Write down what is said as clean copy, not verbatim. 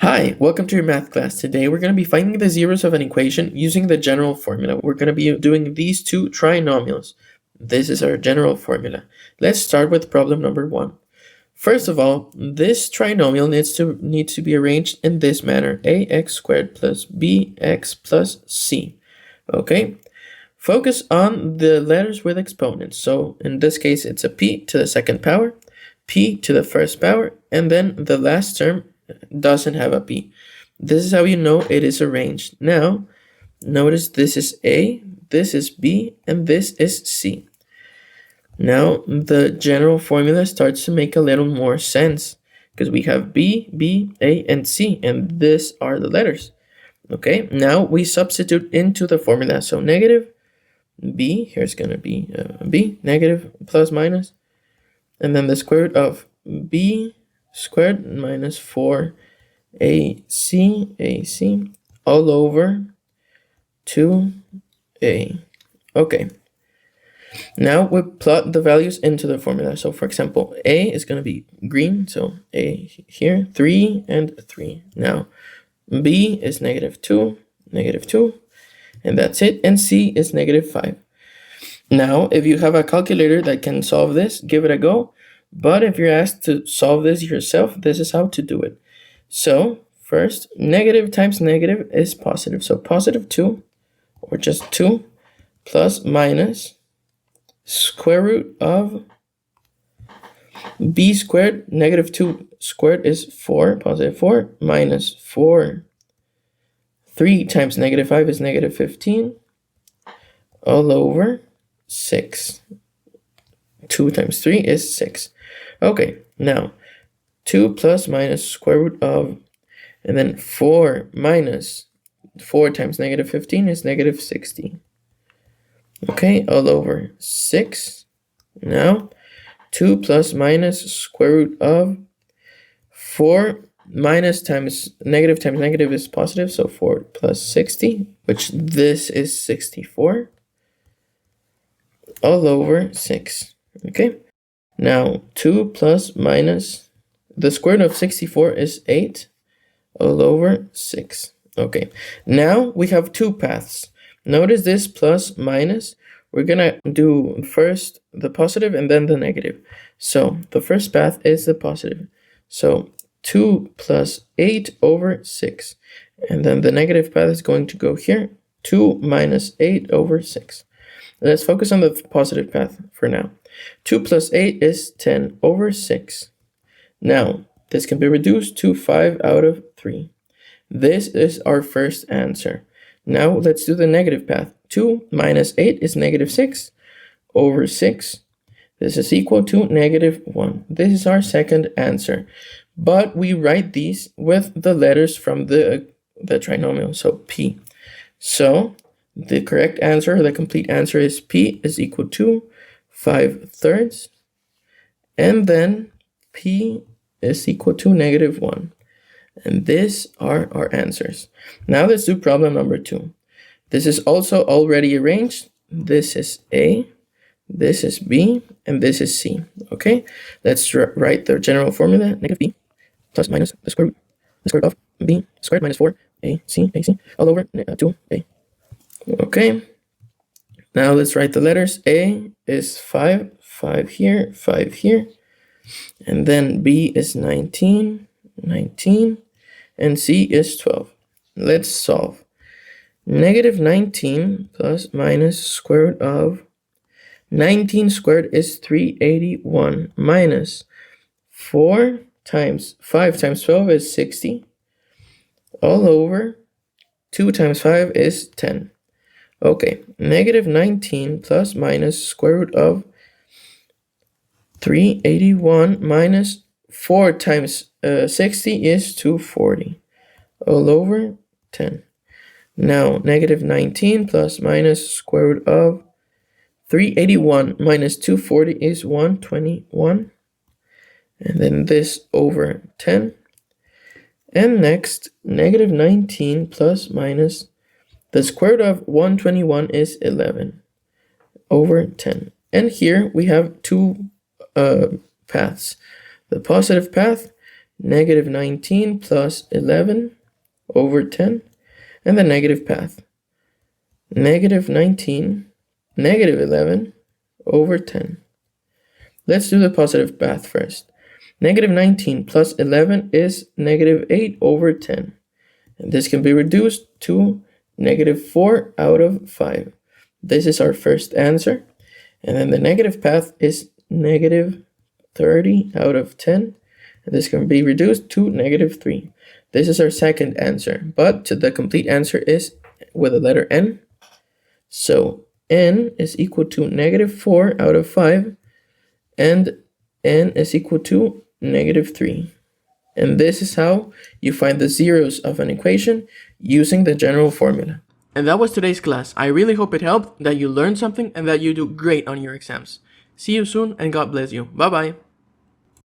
Hi, welcome to your math class. Today we're going to be finding the zeros of an equation using the general formula. We're going to be doing these two trinomials. This is our general formula. Let's start with problem number 1. First of all, this trinomial needs to be arranged in this manner: ax squared plus bx plus c. Okay? Focus on the letters with exponents. So in this case, it's a p to the second power, p to the first power, and then the last term doesn't have a p. This is how you know it is arranged. Now, notice this is A, this is B, and this is C. Now, the general formula starts to make a little more sense because we have B, B, A, and C, and these are the letters. Okay, now we substitute into the formula. So negative B, here's going to be B, negative plus minus, and then the square root of B squared minus 4ac all over 2a. Okay, now we plot the values into the formula. So for example, a is going to be green, so a here, 3 and 3. Now b is negative 2, and that's it, and c is negative 5. Now if you have a calculator that can solve this, give it a go. But if you're asked to solve this yourself, this is how to do it. So first, negative times negative is positive. So positive 2, or just 2, plus minus square root of b squared. Negative 2 squared is 4, positive 4, minus 4. 3 times negative 5 is negative 15, all over 6. 2 times 3 is 6. Okay, now 2 plus minus square root of, and then 4 minus 4 times negative 15 is negative 60. Okay, all over 6. Now 2 plus minus square root of 4 minus times negative is positive, so 4 plus 60, which this is 64, all over 6. Okay, now 2 plus minus the square root of 64 is 8, all over 6. Okay, now we have two paths. Notice this plus minus. We're gonna do first the positive and then the negative. So the first path is the positive. So 2 plus 8 over 6. And then the negative path is going to go here. 2 minus 8 over 6. Let's focus on the positive path for now. 2 plus 8 is 10 over 6. Now, this can be reduced to 5 out of 3. This is our first answer. Now, let's do the negative path. 2 minus 8 is negative 6 over 6. This is equal to negative 1. This is our second answer. But we write these with the letters from the trinomial, so P. So, the correct answer, the complete answer is P is equal to 5/3, and then P is equal to negative 1. And these are our answers. Now let's do problem number 2. This is also already arranged. This is A, this is B, and this is C. Okay, let's write the general formula. Negative B plus minus the square root of B squared minus 4ac all over 2a. Okay, now let's write the letters. A is 5, 5 here, 5 here. And then B is 19, 19. And C is 12. Let's solve. Negative 19 plus minus square root of 19 squared is 381 minus 4 times 5 times 12 is 60. All over 2 times 5 is 10. Okay, negative 19 plus minus square root of 381 minus 4 times 60 is 240, all over 10. Now, negative 19 plus minus square root of 381 minus 240 is 121. And then this over 10. And next, negative 19 plus minus the square root of 121 is 11 over 10. And here we have two paths. The positive path negative 19 plus 11 over 10, and the negative path. Negative 19, negative 11 over 10. Let's do the positive path first. Negative 19 plus 11 is negative 8 over 10. And this can be reduced to negative 4 out of 5. This is our first answer. And then the negative path is negative 30 out of 10. And this can be reduced to negative 3. This is our second answer. But the complete answer is with the letter n. So n is equal to negative 4 out of 5. And n is equal to negative 3. And this is how you find the zeros of an equation using the general formula. And that was today's class. I really hope it helped, that you learned something, and that you do great on your exams. See you soon, and God bless you. Bye-bye.